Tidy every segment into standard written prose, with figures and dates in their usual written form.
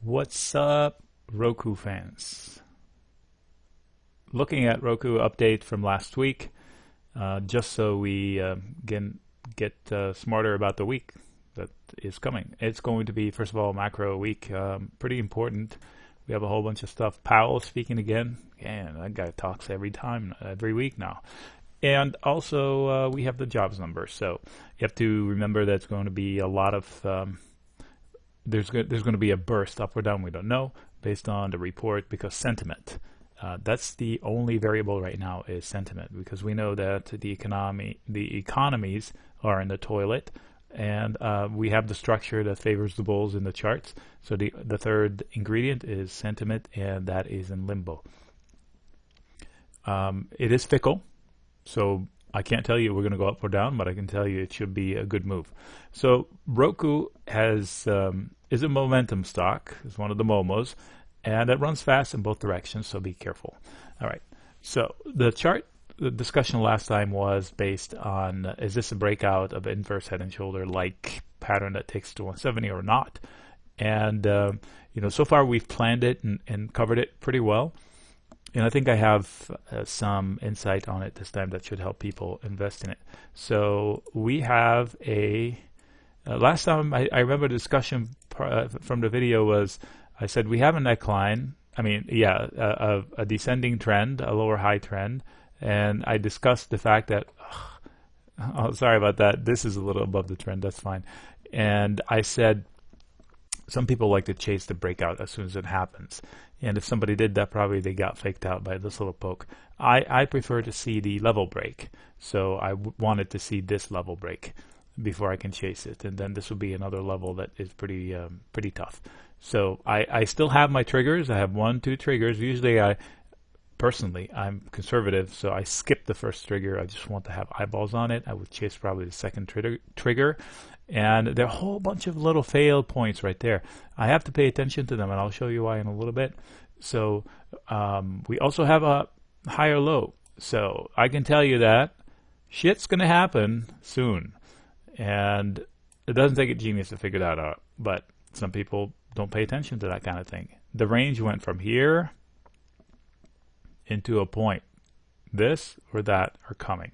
What's up, Roku fans? Looking at Roku update from last week, just so we can get smarter about the week that is coming. It's going to be, first of all, macro week, pretty important. We have a whole bunch of stuff. Powell speaking again. Man, that guy talks every week now. And also, we have the jobs number. So you have to remember that it's going to be a lot of there's going to be a burst up or down, we don't know, based on the report, because sentiment. That's the only variable right now, is sentiment, because we know that the economies are in the toilet, and we have the structure that favors the bulls in the charts. So the third ingredient is sentiment, and that is in limbo. It is fickle, so I can't tell you we're going to go up or down, but I can tell you it should be a good move. So Roku is a momentum stock. It's one of the momos, and it runs fast in both directions, so be careful. All right. So the discussion last time was based on, is this a breakout of inverse head and shoulder like pattern that takes to 170 or not? And so far we've planned it and covered it pretty well. And I think I have some insight on it this time that should help people invest in it. So we have last time I remember the discussion from the video was, I said we have a neckline, a descending trend, a lower high trend, and I discussed the fact that, sorry about that, this is a little above the trend, that's fine. And I said, some people like to chase the breakout as soon as it happens. And if somebody did that, probably they got faked out by this little poke. I prefer to see the level break. So I wanted to see this level break before I can chase it. And then this will be another level that is pretty tough. So I still have my triggers. I have 1, 2 triggers. Usually I'm conservative, so I skip the first trigger. I just want to have eyeballs on it. I would chase probably the second trigger. And there are a whole bunch of little fail points right there. I have to pay attention to them, and I'll show you why in a little bit. So we also have a higher low. So I can tell you that shit's going to happen soon. And it doesn't take a genius to figure that out. But some people don't pay attention to that kind of thing. The range went from here into a point. This or that are coming.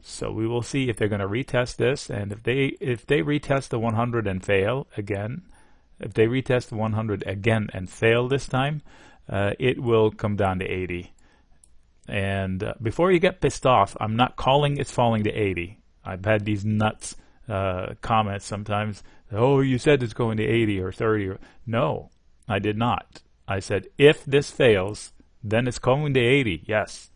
So we will see if they're going to retest this, and if they retest the 100 and fail again, if they retest the 100 again and fail this time, it will come down to 80. And before you get pissed off, I'm not calling it's falling to 80. I've had these nuts comments sometimes. Oh, you said it's going to 80 or 30. No, I did not. I said if this fails, then it's going to 80. Yes,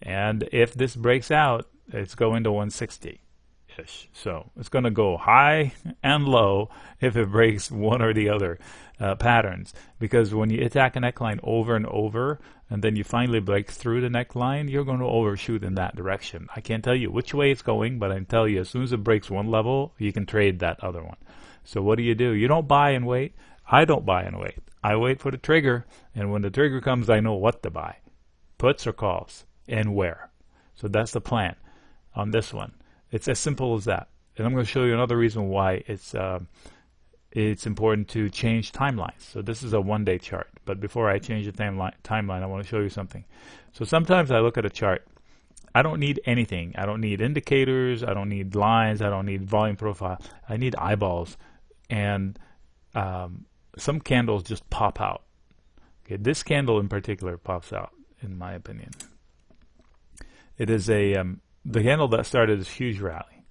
and if this breaks out, it's going to 160-ish. So it's going to go high and low if it breaks one or the other patterns. Because when you attack a neckline over and over, and then you finally break through the neckline, you're going to overshoot in that direction. I can't tell you which way it's going, but I can tell you as soon as it breaks one level, you can trade that other one. So what do? You don't buy and wait. I don't buy and wait. I wait for the trigger, and when the trigger comes, I know what to buy. Puts or calls, and where. So that's the plan on this one. It's as simple as that. And I'm going to show you another reason why it's important to change timelines. So this is a one-day chart. But before I change the timeline, I want to show you something. So sometimes I look at a chart. I don't need anything. I don't need indicators. I don't need lines. I don't need volume profile. I need eyeballs. And some candles just pop out. Okay, this candle in particular pops out, in my opinion. It is the candle that started this huge rally,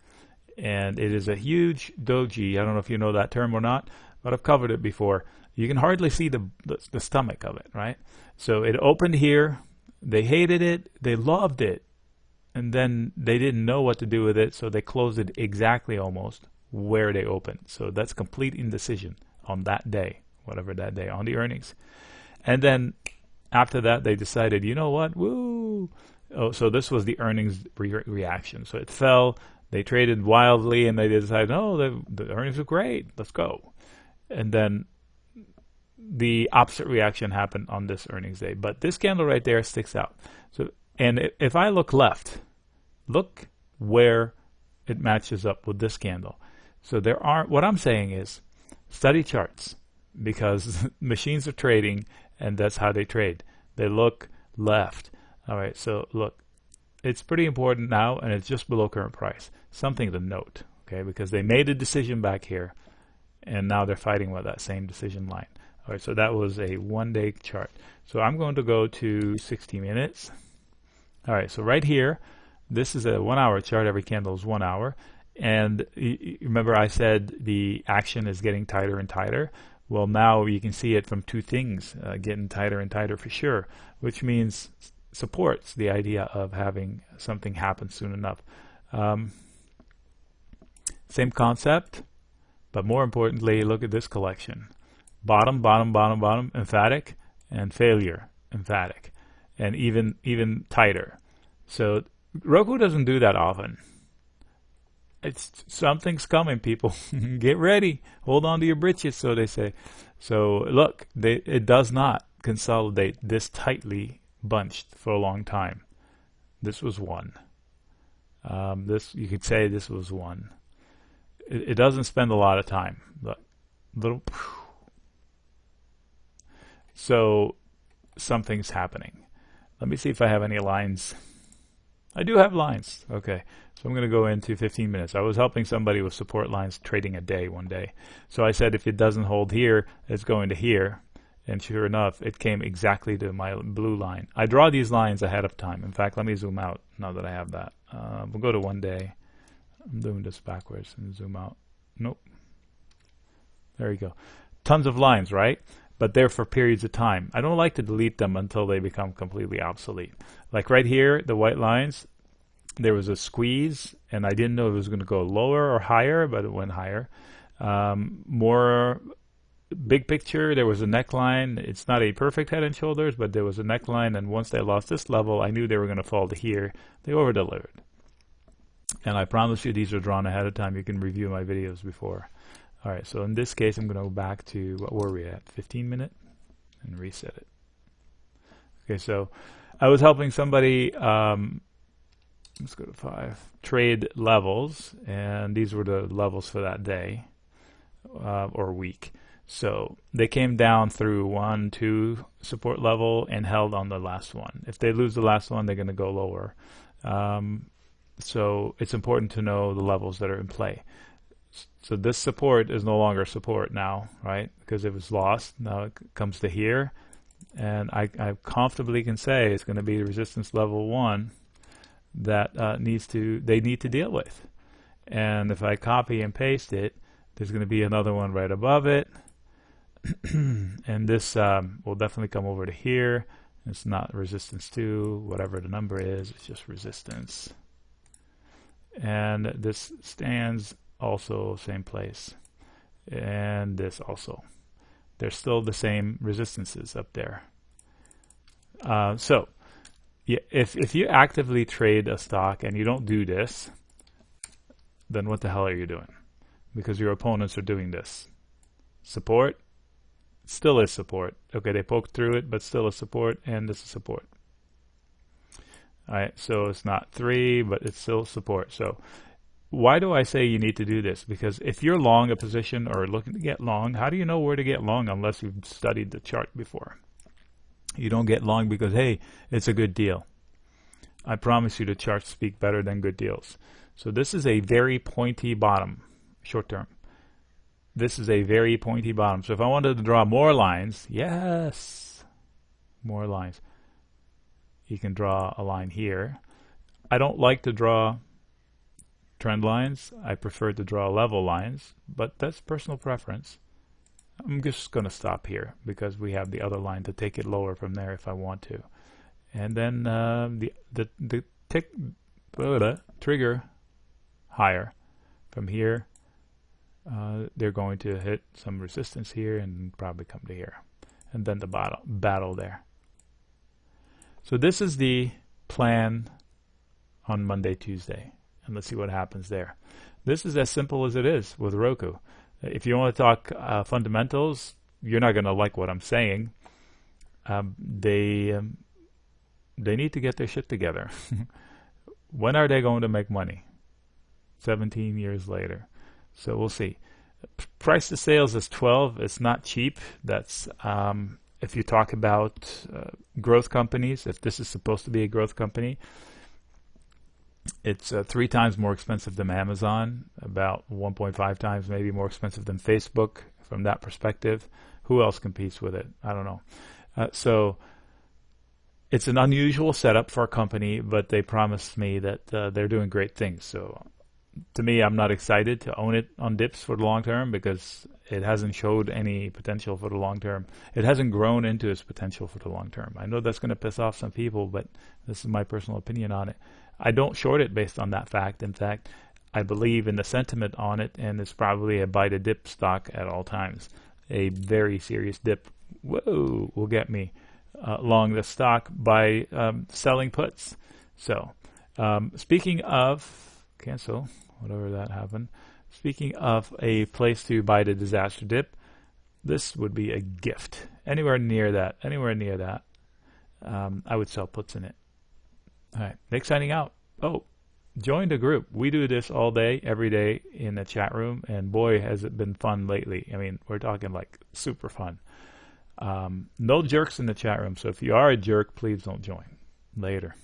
and it is a huge doji. I don't know if you know that term or not, but I've covered it before. You can hardly see the stomach of it, right? So it opened here. They hated it. They loved it. And then they didn't know what to do with it, so they closed it exactly almost where they opened. So that's complete indecision on that day, whatever that day, on the earnings. And then after that, they decided, you know what? Woo! Oh, so this was the earnings reaction. So it fell. They traded wildly, and they decided, oh, the earnings are great. Let's go. And then the opposite reaction happened on this earnings day. But this candle right there sticks out. So, and if I look left, look where it matches up with this candle. So what I'm saying is, study charts. because machines are trading, and that's how they trade. They look left. All right, so look, it's pretty important now, and it's just below current price. Something to note, okay, because they made a decision back here, and now they're fighting with that same decision line. All right, so that was a 1-day chart. So I'm going to go to 60 minutes. All right, so right here, this is a 1-hour chart. Every candle is 1 hour. And remember I said the action is getting tighter and tighter. Well, now you can see it from two things, getting tighter and tighter for sure, which means supports the idea of having something happen soon enough. Same concept, but more importantly, look at this collection. Bottom, bottom, bottom, bottom, emphatic, and failure, emphatic, and even tighter. So Roku doesn't do that often. Something's coming, people. Get ready. Hold on to your britches, so they say. So look, it does not consolidate this tightly bunched for a long time. This was one. This, you could say this was one. It doesn't spend a lot of time. Look, little. So something's happening. Let me see if I have any lines. I do have lines. Okay, so I'm going to go into 15 minutes. I was helping somebody with support lines trading a day one day. So I said if it doesn't hold here, it's going to here. And sure enough, it came exactly to my blue line. I draw these lines ahead of time. In fact, let me zoom out now that I have that. We'll go to 1 day. I'm doing this backwards and zoom out. Nope. There you go. Tons of lines, right? But they're for periods of time. I don't like to delete them until they become completely obsolete. Like right here, the white lines, there was a squeeze, and I didn't know it was going to go lower or higher, but it went higher. More big picture, there was a neckline. It's not a perfect head and shoulders, but there was a neckline, and once they lost this level, I knew they were going to fall to here. They over-delivered. And I promise you these are drawn ahead of time. You can review my videos before. All right, so in this case, I'm going to go back to, what were we at, 15 minute, and reset it. Okay, so I was helping somebody, let's go to 5, trade levels, and these were the levels for that day or week. So they came down through 1, 2 support level and held on the last one. If they lose the last one, they're going to go lower. So it's important to know the levels that are in play. So this support is no longer support now, right? Because it was lost. Now it comes to here. And I comfortably can say it's going to be resistance level 1 that they need to deal with. And if I copy and paste it, there's going to be another one right above it. And this will definitely come over to here. It's not resistance 2, whatever the number is. It's just resistance. And this stands also same place, and this also. They're still the same resistances up there. So yeah, if you actively trade a stock and you don't do this, then what the hell are you doing? Because your opponents are doing this. Support still is support. Okay, they poked through it, but still a support, and this is support. All right, so it's not 3, but it's still support. So why do I say you need to do this? Because if you're long a position or looking to get long, how do you know where to get long unless you've studied the chart before? You don't get long because, hey, it's a good deal. I promise you the charts speak better than good deals. So this is a very pointy bottom, short term. This is a very pointy bottom. So if I wanted to draw more lines, yes, more lines. You can draw a line here. I don't like to draw trend lines. I prefer to draw level lines, but that's personal preference. I'm just going to stop here because we have the other line to take it lower from there if I want to. And then the trigger higher from here. They're going to hit some resistance here and probably come to here. And then the battle there. So this is the plan on Monday, Tuesday. And let's see what happens there. This is as simple as it is with Roku. If you want to talk fundamentals, you're not going to like what I'm saying. They need to get their shit together. When are they going to make money? 17 years later. So we'll see. Price to sales is 12. It's not cheap. That's if you talk about growth companies. If this is supposed to be a growth company, it's 3 times more expensive than Amazon, about 1.5 times maybe more expensive than Facebook from that perspective. Who else competes with it? I don't know. So it's an unusual setup for a company, but they promised me that they're doing great things. So to me, I'm not excited to own it on dips for the long term because it hasn't showed any potential for the long term. It hasn't grown into its potential for the long term. I know that's going to piss off some people, but this is my personal opinion on it. I don't short it based on that fact. In fact, I believe in the sentiment on it, and it's probably a buy the dip stock at all times. A very serious dip, whoa, will get me long the stock by selling puts. So, speaking of cancel, whatever that happened. Speaking of a place to buy the disaster dip, this would be a gift. Anywhere near that, I would sell puts in it. All right, Nick signing out. Oh, join the group. We do this all day, every day in the chat room, and boy, has it been fun lately. I mean, we're talking like super fun. No jerks in the chat room, so if you are a jerk, please don't join. Later.